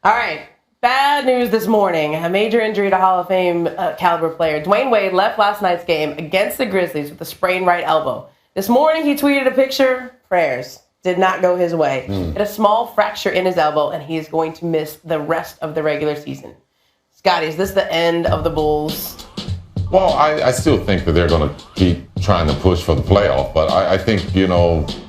All right. Bad news this morning. A major injury to Hall of Fame caliber player. Dwyane Wade left last night's game against the Grizzlies with a sprained right elbow. This morning he tweeted a picture. Prayers. Did not go his way. Had a small fracture in his elbow, and he is going to miss the rest of the regular season. Scottie, is this the end of the Bulls? Well, I still think that they're going to keep trying to push for the playoff, but I think,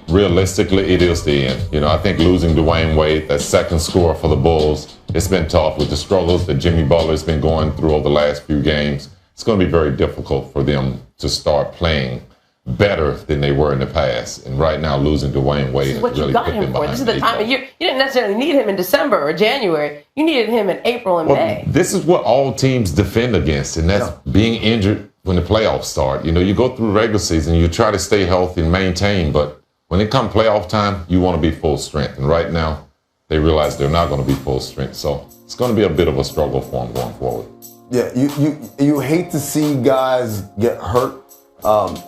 realistically, it is the end. I think losing Dwyane Wade, that second scorer for the Bulls, it's been tough with the struggles that Jimmy Butler's been going through over the last few games. It's going to be very difficult for them to start playing better than they were in the past. And right now, losing Dwyane Wade is what really you got him for. This is the time of year. You didn't necessarily need him in December or January. You needed him in April and May. This is what all teams defend against, and that's being injured when the playoffs start. You go through regular season, you try to stay healthy and maintain, but when it comes playoff time, you want to be full strength. And right now, they realize they're not going to be full strength. So it's going to be a bit of a struggle for them going forward. Yeah, you hate to see guys get hurt.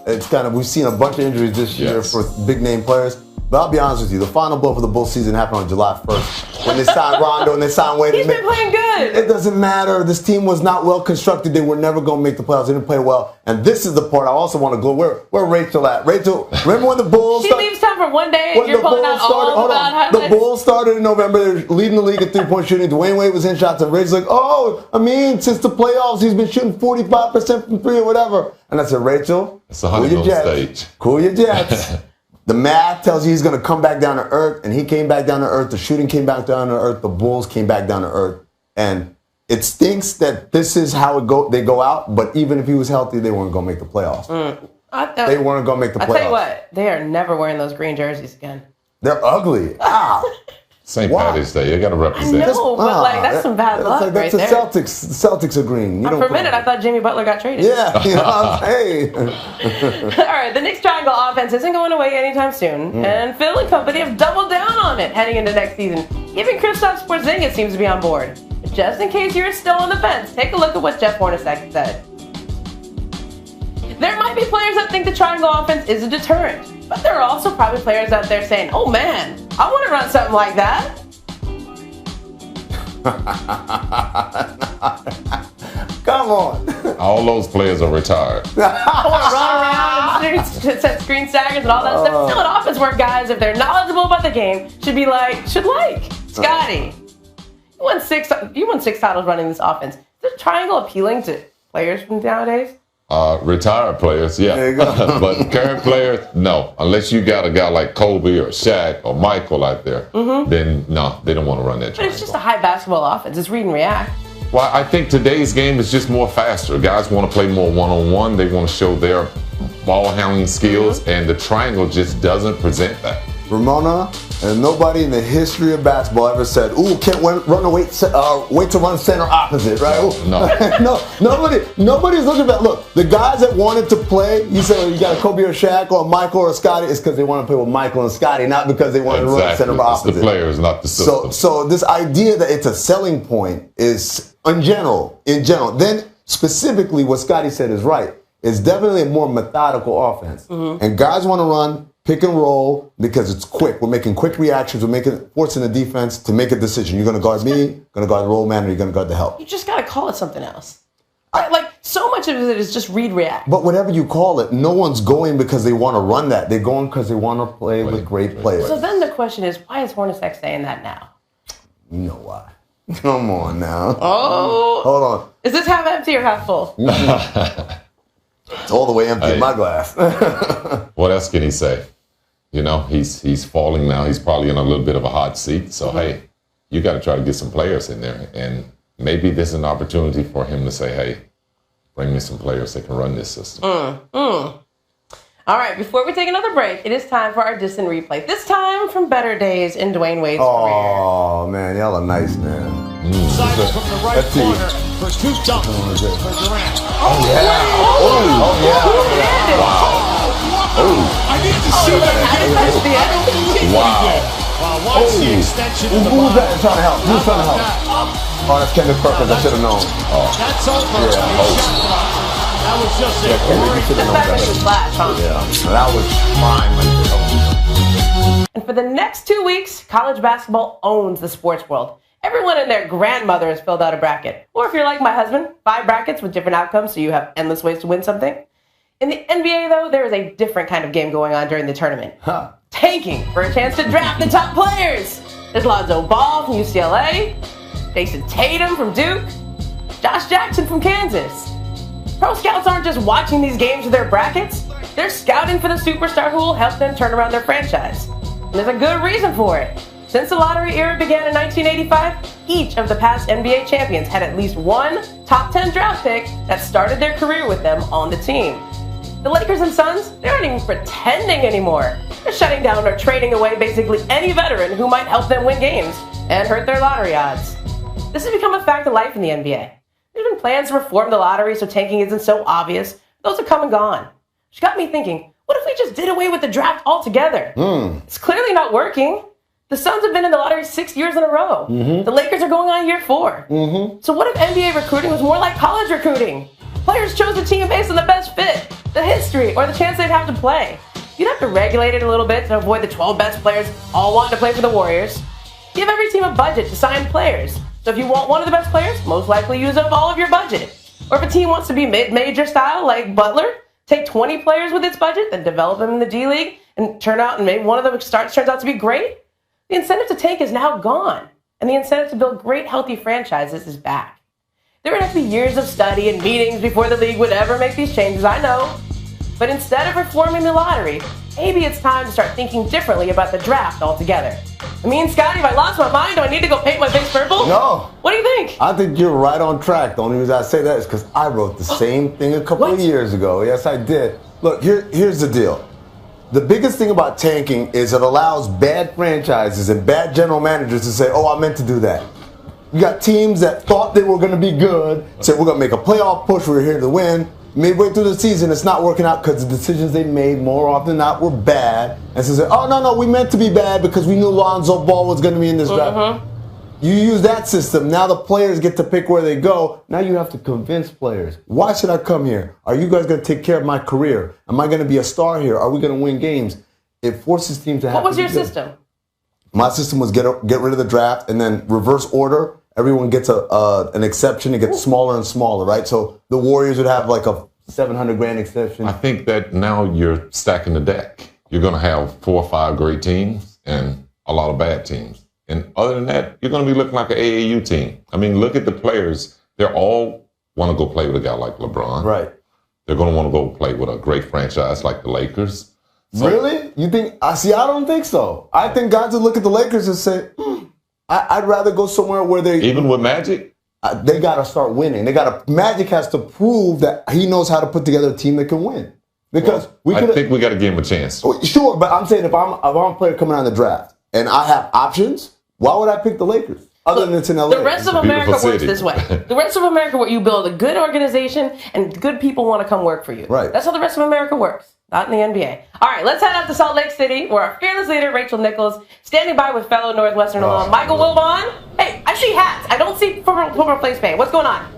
It's we've seen a bunch of injuries this year for big name players. But I'll be honest with you, the final blow for the Bulls season happened on July 1st. When they signed Rondo and they signed Wade. He's been playing good. It doesn't matter. This team was not well constructed. They were never going to make the playoffs. They didn't play well. And this is the part I also want to go. Where Rachel at? Rachel, remember when the Bulls She leaves town for one day and you're pulling out all the bad highlights? The Bulls started in November. They're leading the league in three-point shooting. Dwyane Wade was in shots. And Rachel's like, since the playoffs, he's been shooting 45% from three or whatever. And I said, Rachel, cool your jets. Cool your jets. The math tells you he's going to come back down to earth, and he came back down to earth. The shooting came back down to earth. The Bulls came back down to earth. And it stinks that this is how they go out, but even if he was healthy, they weren't going to make the playoffs. They weren't going to make the playoffs. I'll tell you what, they are never wearing those green jerseys again. They're ugly. St. Patty's Day, you got to represent. I know, but that's some bad luck right there. The Celtics are green. For a minute, I thought Jimmy Butler got traded. Yeah, hey. All right, the Knicks triangle offense isn't going away anytime soon, and Phil and company have doubled down on it heading into next season. Even Kristaps Porzingis seems to be on board. But just in case you're still on the fence, take a look at what Jeff Hornacek said. There might be players that think the triangle offense is a deterrent, but there are also probably players out there saying, oh man, I want to run something like that. Come on. All those players are retired. I want to run around and set screen staggers and all that stuff. Still an offense where guys, if they're knowledgeable about the game, should like. Scottie, you won six titles running this offense. Is the triangle appealing to players from nowadays? Retired players, yeah. There you go. But current players, no. Unless you got a guy like Kobe or Shaq or Michael out there, then no, they don't want to run that triangle. But it's just a high basketball offense. It's read and react. Well, I think today's game is just more faster. Guys want to play more one-on-one. They want to show their ball handling skills, and the triangle just doesn't present that. Ramona, and nobody in the history of basketball ever said, "Ooh, can't wait to run center opposite," right? No. Nobody's looking at that. Look, the guys that wanted to play, you said you got a Kobe or Shaq or Michael or Scottie, it's because they want to play with Michael and Scottie, not because they want to run center opposite. It's the players, not the system. So this idea that it's a selling point is in general. Then specifically, what Scottie said is right. It's definitely a more methodical offense, and guys want to run pick and roll because it's quick. We're making quick reactions. We're forcing the defense to make a decision. You're going to guard me, going to guard the roll man, or you're going to guard the help. You just got to call it something else. So much of it is just read-react. But whatever you call it, no one's going because they want to run that. They're going because they want to play with great players. So then the question is, why is Hornacek saying that now? You know why. Come on now. Oh. Hold on. Is this half empty or half full? It's all the way empty in my glass. What else can he say? He's falling now. He's probably in a little bit of a hot seat. So, hey, you got to try to get some players in there. And maybe this is an opportunity for him to say, hey, bring me some players that can run this system. All right, before we take another break, it is time for our distant replay. This time from better days in Dwyane Wade's career. Oh, man, y'all are nice, man. Side from the right corner for two dunks for Durant. Oh, yeah. Wow. I need to see that again. Wow. Watch the extension of the Who was that trying to help? Who's trying to help? Oh, that's Kendrick Perkins. I should have known. That's over. That was just a that was fine. And for the next 2 weeks, college basketball owns the sports world. Everyone and their grandmother has filled out a bracket. Or if you're like my husband, 5 brackets with different outcomes so you have endless ways to win something. In the NBA, though, there is a different kind of game going on during the tournament. Tanking for a chance to draft the top players. There's Lonzo Ball from UCLA, Jason Tatum from Duke, Josh Jackson from Kansas. Pro scouts aren't just watching these games with their brackets. They're scouting for the superstar who will help them turn around their franchise. And there's a good reason for it. Since the lottery era began in 1985, each of the past NBA champions had at least one top 10 draft pick that started their career with them on the team. The Lakers and Suns, they aren't even pretending anymore. They're shutting down or trading away basically any veteran who might help them win games and hurt their lottery odds. This has become a fact of life in the NBA. There's been plans to reform the lottery so tanking isn't so obvious. Those have come and gone. Which got me thinking, what if we just did away with the draft altogether? It's clearly not working. The Suns have been in the lottery 6 years in a row. The Lakers are going on year 4. So what if NBA recruiting was more like college recruiting? Players chose a team based on the best fit, the history, or the chance they'd have to play. You'd have to regulate it a little bit to avoid the 12 best players all wanting to play for the Warriors. Give every team a budget to sign players. So if you want one of the best players, most likely use up all of your budget. Or if a team wants to be mid-major style like Butler, take 20 players with its budget, then develop them in the D League, and maybe one of them turns out to be great. The incentive to tank is now gone, and the incentive to build great, healthy franchises is back. There would have to be years of study and meetings before the league would ever make these changes, I know. But instead of reforming the lottery, maybe it's time to start thinking differently about the draft altogether. I mean, Scottie, if I lost my mind, do I need to go paint my face purple? No. What do you think? I think you're right on track. The only reason I say that is because I wrote the same thing a couple of years ago. Yes, I did. Look, here's the deal. The biggest thing about tanking is it allows bad franchises and bad general managers to say, oh, I meant to do that. You got teams that thought they were going to be good, said we're going to make a playoff push, we're here to win. Midway through the season, it's not working out because the decisions they made more often than not were bad. And so say, oh, no, we meant to be bad because we knew Lonzo Ball was going to be in this draft. You use that system. Now the players get to pick where they go. Now you have to convince players. Why should I come here? Are you guys going to take care of my career? Am I going to be a star here? Are we going to win games? It forces teams to have What was your system? My system was get rid of the draft and then reverse order. Everyone gets an exception. It gets smaller and smaller, right? So the Warriors would have like a $700,000 exception. I think that now you're stacking the deck. You're going to have 4 or 5 great teams and a lot of bad teams. And other than that, you're going to be looking like an AAU team. I mean, look at the players. They all want to go play with a guy like LeBron. Right. They're going to want to go play with a great franchise like the Lakers. So, really? You think? I don't think so. I think guys would look at the Lakers and say, I'd rather go somewhere where they... Even with Magic? They got to start winning. Magic has to prove that he knows how to put together a team that can win. Because I think we got to give him a chance. Sure, but I'm saying if I'm a player coming out of the draft and I have options, why would I pick the Lakers? Other than it's in LA. The rest of America works this way. The rest of America, where you build a good organization and good people want to come work for you. Right. That's how the rest of America works. Not in the NBA. All right, let's head out to Salt Lake City, where our fearless leader, Rachel Nichols, standing by with fellow Northwestern alum Michael Wilbon. Hey, I see hats. I don't see football place paint. What's going on?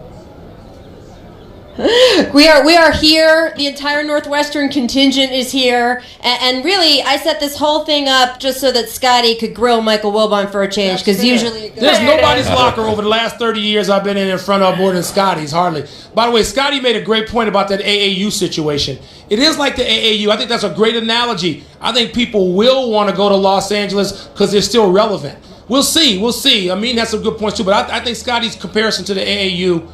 We are here. The entire Northwestern contingent is here, and really, I set this whole thing up just so that Scottie could grill Michael Wilbon for a change, because usually there's nobody's locker over the last 30 years I've been in front of more than Scottie's, hardly. By the way, Scottie made a great point about that AAU situation. It is like the AAU. I think that's a great analogy. I think people will want to go to Los Angeles because they're still relevant. We'll see. I mean, that's some good points too, but I think Scottie's comparison to the AAU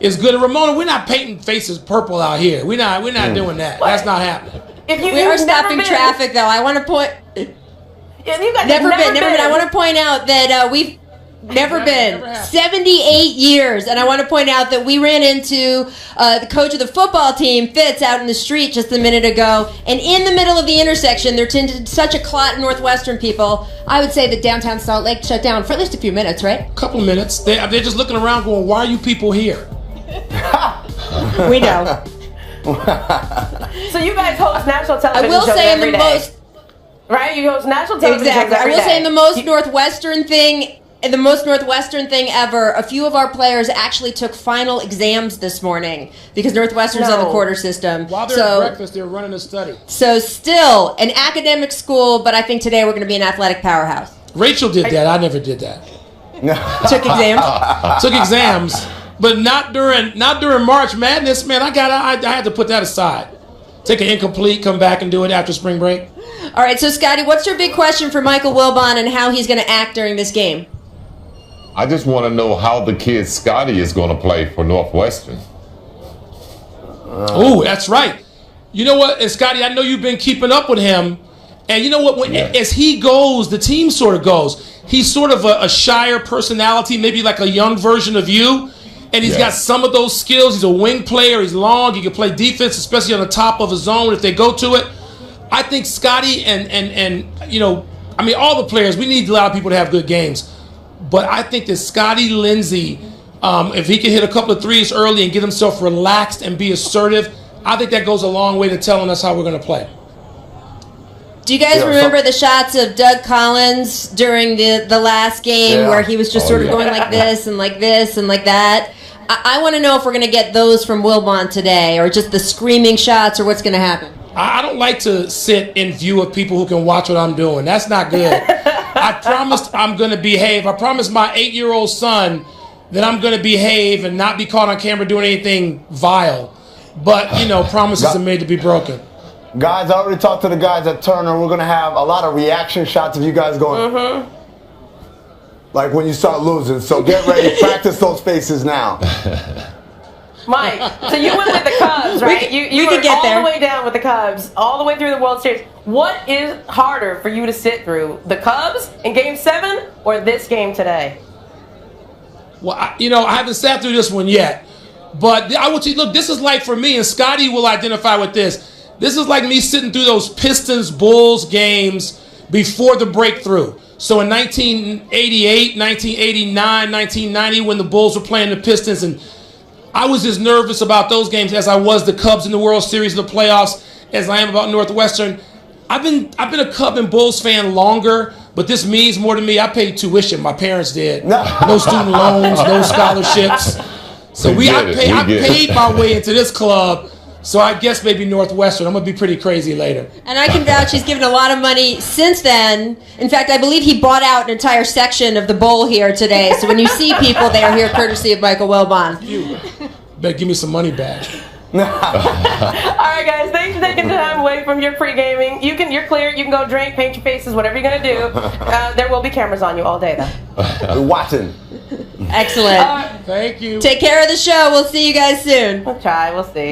is good. And Ramona, we're not painting faces purple out here. We're not doing that. What? That's not happening. We are stopping traffic, though. I want to point. Never been. I want to point out that we've never been 78 years, and I want to point out that we ran into the coach of the football team, Fitz, out in the street just a minute ago, and in the middle of the intersection, there tended such a clot of Northwestern people. I would say that downtown Salt Lake shut down for at least a few minutes, right? A couple of minutes. They're just looking around, going, "Why are you people here?" We know. So you guys host national television I will shows say every in the day, most right? You host national television shows exactly. I every will day. say in the most Northwestern thing. The most Northwestern thing ever, a few of our players actually took final exams this morning because Northwestern's on the quarter system. While they're at breakfast, they're running a study. So still an academic school, but I think today we're going to be an athletic powerhouse. Rachel did that. I never did that. Took exams. Took exams, but not during March Madness, man. I had to put that aside. Take an incomplete, come back and do it after spring break. All right, so Scottie, what's your big question for Michael Wilbon and how he's going to act during this game? I just want to know how the kid Scottie is going to play for Northwestern. Oh, that's right. You know what, and Scottie, I know you've been keeping up with him, and you know what? As he goes, the team sort of goes. He's sort of a shyer personality, maybe like a young version of you. And he's got some of those skills. He's a wing player. He's long. He can play defense, especially on the top of a zone if they go to it. I think Scottie and you know, I mean, all the players, we need a lot of people to have good games. But I think that Scottie Lindsey, if he can hit a couple of threes early and get himself relaxed and be assertive, I think that goes a long way to telling us how we're going to play. Do you guys remember the shots of Doug Collins during the last game where he was just sort of going like this and like this and like that? I want to know if we're going to get those from Wilbon today, or just the screaming shots, or what's going to happen. I don't like to sit in view of people who can watch what I'm doing. That's not good. I promised I'm going to behave. I promised my 8-year-old son that I'm going to behave and not be caught on camera doing anything vile. But, you know, promises are made to be broken. Guys, I already talked to the guys at Turner. We're going to have a lot of reaction shots of you guys going, like when you start losing. So get ready. Practice those faces now. Mike, so you went with the Cubs, right? You were get there. All the way down with the Cubs, all the way through the World Series. What is harder for you to sit through, the Cubs in Game 7 or this game today? Well, I haven't sat through this one yet. But I would say, look, this is like for me, and Scottie will identify with this. This is like me sitting through those Pistons-Bulls games before the breakthrough. So in 1988, 1989, 1990, when the Bulls were playing the Pistons, and I was as nervous about those games as I was the Cubs in the World Series, the playoffs, as I am about Northwestern. I've been a Cub and Bulls fan longer, but this means more to me. I paid tuition. My parents did. No student loans, no scholarships. So I paid my way into this club. So I guess maybe Northwestern. I'm going to be pretty crazy later. And I can vouch he's given a lot of money since then. In fact, I believe he bought out an entire section of the bowl here today. So when you see people, they are here courtesy of Michael Wilbon. You better give me some money back. All right, guys. Thanks for taking time away from your pre-gaming. You're clear. You can go drink, paint your faces, whatever you're going to do. There will be cameras on you all day, though. We're watching. Excellent. Thank you. Take care of the show. We'll see you guys soon. We'll try. We'll see.